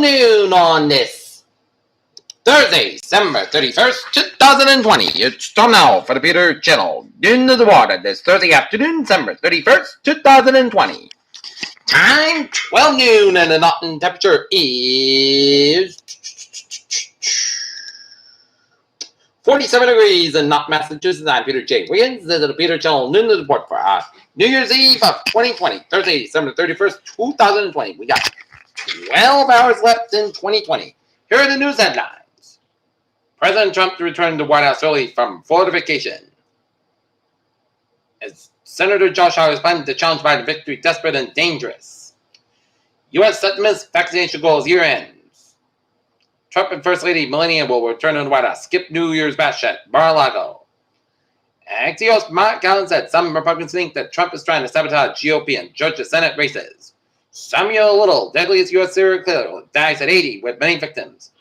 noon on this Thursday, December 31st, 2020. It's time now for the Peter Channel. Into the water this Thursday afternoon, December 31st, 2020. Time 12 noon and the Naughton temperature is 47 degrees in Naughton, Massachusetts. I'm Peter J. Wiggins. This is the Peter Channel Noon Report for New Year's Eve of 2020, Thursday, December 31st, 2020. We got 12 hours left in 2020. Here are the news headlines. President Trump returned to the White House early from Florida vacation. As Senator Josh Hawley is planning to challenge Biden victory desperate and dangerous. U.S. sets vaccination goals year ends. Trump and First Lady Melania will return to the White House. Skip New Year's bash at Mar-a-Lago. Axios Mark Allen said some Republicans think that Trump is trying to sabotage GOP and Georgia Senate races. Samuel Little, deadliest U.S. serial killer, dies at 80 with many victims.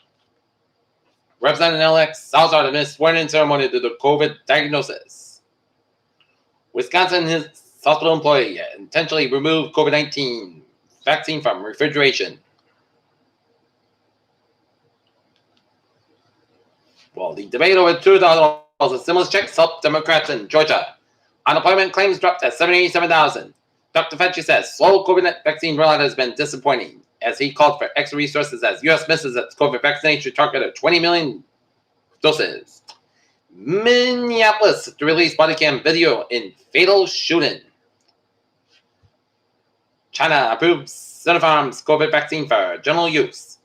Representative-elect Salazar administered swearing-in ceremony to the COVID diagnosis. Wisconsin, his hospital employee intentionally removed COVID-19 vaccine from refrigeration. Well, the debate over $2,000 in stimulus checks helped Democrats in Georgia. Unemployment claims dropped at 787,000. Dr. Fauci says slow COVID vaccine rollout has been disappointing as he called for extra resources as U.S. misses its COVID vaccination target of 20 million doses. Minneapolis to release body cam video in fatal shooting. China approves Sinopharm's COVID vaccine for general use.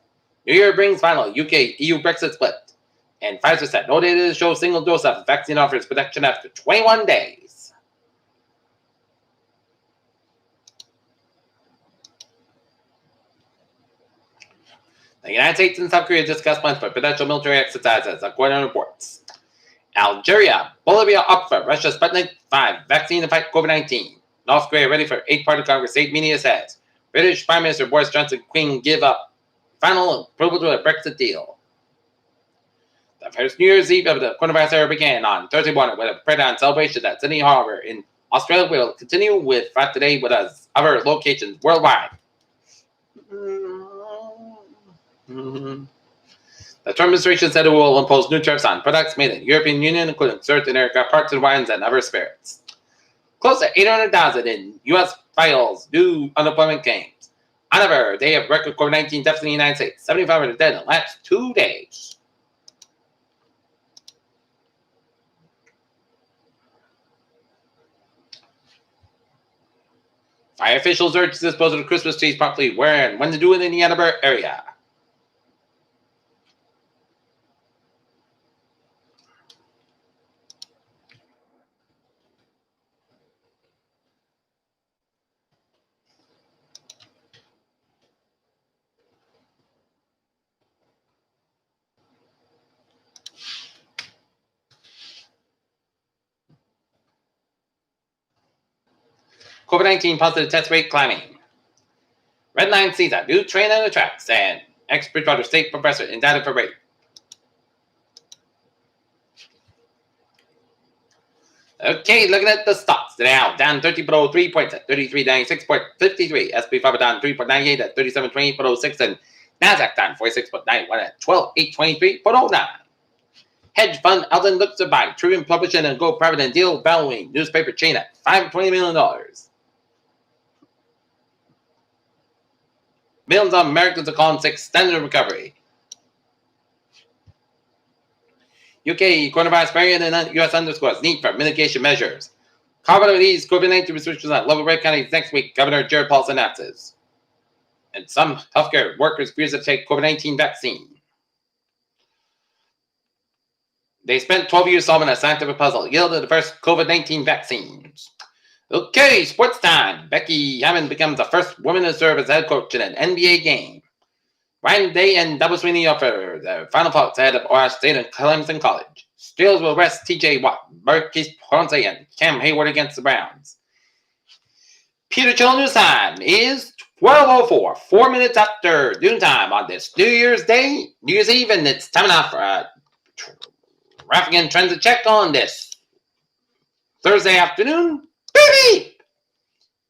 New Year brings final UK-EU Brexit split. And Pfizer said no data to show single dose of vaccine offers protection after 21 days. The United States and South Korea discuss plans for potential military exercises, according to reports. Algeria, Bolivia up for Russia's Sputnik 5 vaccine to fight COVID-19. North Korea ready for 8th-party Congress, state media says. British Prime Minister Boris Johnson Queen give up final approval to a Brexit deal. The first New Year's Eve of the coronavirus era began on Thursday morning with a parade celebration at Sydney Harbour in Australia. Will continue with today with other locations worldwide. The Trump administration said it will impose new tariffs on products made in the European Union, including certain aircraft parts and wines and other spirits. Close to 800,000 in U.S. files new unemployment claims. Another day of record COVID-19 deaths in the United States. 7,500 dead in the last 2 days. Fire officials urge to dispose of the Christmas trees properly where and when to do it in the Edinburgh area. COVID-19 positive test rate climbing. Red Line sees a new train on the tracks, and ex-Bridgewater State professor indicted for rape. Okay, looking at the stocks. Dow down 30.03 points at 3396.53. SP 500 down 3.98 at 3728.06. And NASDAQ down 46.91 at 12823.09. Hedge fund Alden looks to buy Tribune Publishing and go private and deal valuing newspaper chain at $520 million. Millions of Americans are calling for extended recovery. UK coronavirus variant and US underscores need for mitigation measures. Colorado eases COVID-19 restrictions at level red counties next week, Governor Jared Polis announces. And some healthcare workers refuse to take COVID-19 vaccine. They spent 12 years solving a scientific puzzle, yielded the first COVID-19 vaccines. Okay, sports time. Becky Hammond becomes the first woman to serve as head coach in an NBA game. Ryan Day and Double Sweeney offer the final thoughts ahead of Ohio State and Clemson College. Steelers will rest T.J. Watt, Marquise Ponce, and Cam Hayward against the Browns. Peter Channel News Time is 12:04, 4 minutes after noontime on this New Year's Day, New Year's Eve, and it's time enough for a traffic and transit check on this Thursday afternoon. Beep!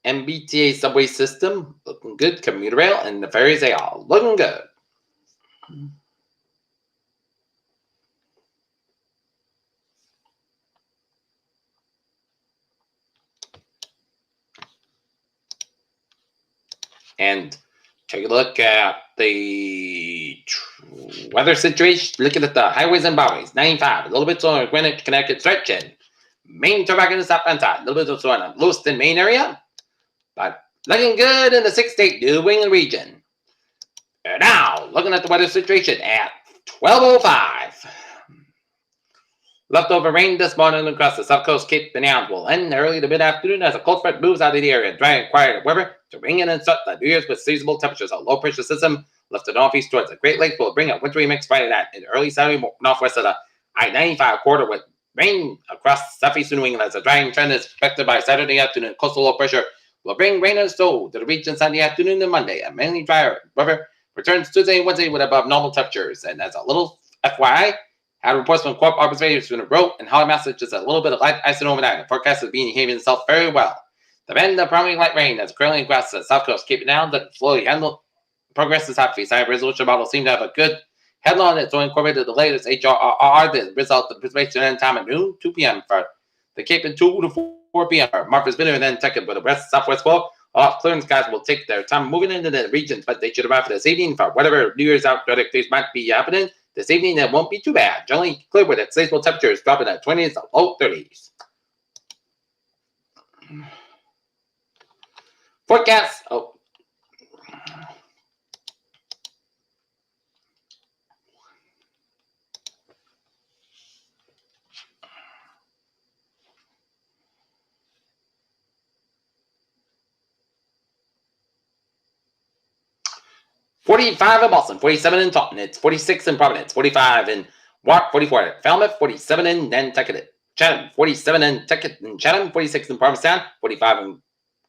MBTA subway system looking good. Commuter rail and the ferries, they all looking good. And take a look at the weather situation. Looking at the highways and byways. 95, a little bit slower in Greenwich, Connecticut, stretching. Main back in the southbound side. A little bit slower in the Lewiston, Maine area. But looking good in the 6-state New England region. And now, looking at the weather situation at 12:05. Leftover rain this morning across the south coast Cape and Islands will end early to mid-afternoon as a cold front moves out of the area, dry and quiet weather to bring in and start the New Year's with seasonable temperatures. A low-pressure system lifted northeast towards the Great Lakes will bring a wintry mix Friday night and early Saturday northwest of the I-95 corridor with rain across southeastern New England as a drying trend is expected by Saturday afternoon. Coastal low pressure will bring rain and snow to the region Sunday afternoon and Monday. A mainly drier weather returns Tuesday and Wednesday with above normal temperatures. And as a little FYI, had reports from Corp observatories from the road and Holly, Massachusetts, a little bit of light ice and overnight. The forecast is behaving itself very well. The bend of primarily light rain that's currently across the south coast, Cape and Islands, that slowly handle progress is happy. Side resolution model seem to have a good headline that's incorporated the latest HRRR, the result of precipitation end time at noon, 2 p.m. for the Cape and 2 to 4 p.m. Martha's Vineyard and then Tucket, but the rest southwest flow. Off clearing skies will take their time moving into the regions, but they should arrive for this evening for whatever New Year's outdoor activities might be happening. This evening, it won't be too bad. Generally clear with its seasonal temperatures dropping at 20s to low 30s. Forecast. 45 in Boston, 47 in Taunton, it's 46 in Providence, 45 in Warwick, 44 in Falmouth, 47 in Nantucket, Chatham, 47 in Nantucket and Chatham, 46 in Provincetown, 45 in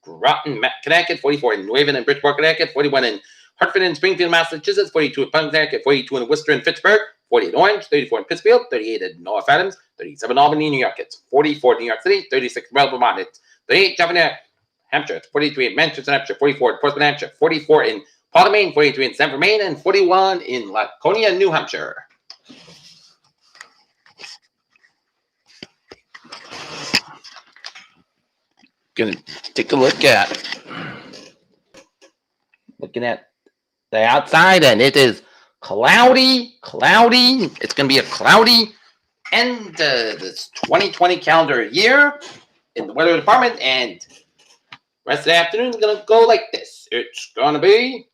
Groton, Connecticut, 44 in New Haven and Bridgeport, Connecticut, 41 in Hartford and Springfield, Massachusetts, 42 in Plymouth, Connecticut, 42 in Worcester and Pittsburgh, 48 in Orange, 34 in Pittsfield, 38 in North Adams, 37 in Albany, New York, it's 44 in New York City, 36 in Vermont, it's 38 in Hampshire, it's 43 in Manchester, Hampshire, 44 in Portsmouth, Hampshire, 44 in Portland, Maine, 43 in Sanford, Maine, and 41 in Laconia, New Hampshire. Gonna take a look at the outside, and it is cloudy. It's gonna be a cloudy end this 2020 calendar year in the weather department, and rest of the afternoon is gonna go like this. It's gonna be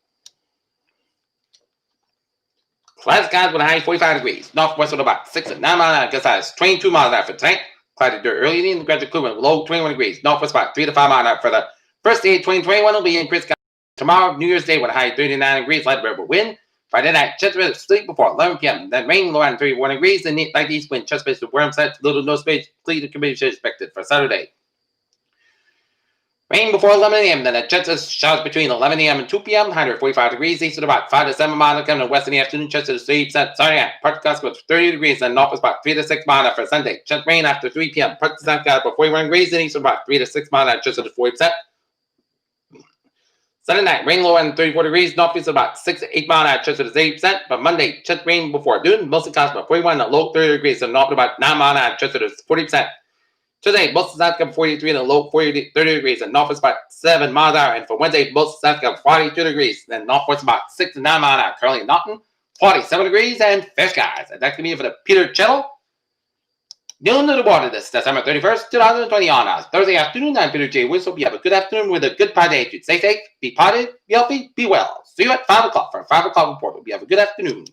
cloudy skies with a high 45 degrees. Northwest with about 6 and 9 miles an hour. Gust size 22 miles an hour for tonight. Cloudy dirt early in the gradual cooling with low 21 degrees. Northwest about 3 to 5 miles an hour for the first day of 2021 will be increased skies. Tomorrow, New Year's Day with a high 39 degrees, light river wind. Friday night, chance of sleep before 11 p.m. Then rain low around 31 degrees. And light east wind, chance of warm side, little no space. Clear conditions expected for Saturday. Rain before 11 a.m. Then a chance of showers between 11 a.m. and 2 p.m. 145 degrees. East at about 5 to 7 miles an hour. West in the afternoon, chance of sleep. Saturday night, part of the with 30 degrees. Then north is about 3 to 6 miles an hour for Sunday. Chance rain after 3 p.m. Part of the south about 41 degrees. And east about 3 to 6 miles an hour. Chance of 40%. Sunday night, rain low and 34 degrees. North is about 6 to 8 miles an hour. Chance of 80%. But Monday, chance rain before noon. Mostly clouds about 41 and low 30 degrees. And north about 9 miles an hour. Chance of 40%. Today, most of the south come 43 and a low 30 degrees, and north is about 7 miles an hour. And for Wednesday, most of the south come 42 degrees, and northwest about 6 to 9 miles an hour. Currently in Norton, 47 degrees and fair skies. And that can be for the Peter Chettle. Noon to the water this December 31st, 2020 on us. Thursday afternoon, I'm Peter J. Whistle. You have a good afternoon with a good party. Stay safe, be potted, be healthy, be well. See you at 5 o'clock for a 5 o'clock report. You have a good afternoon.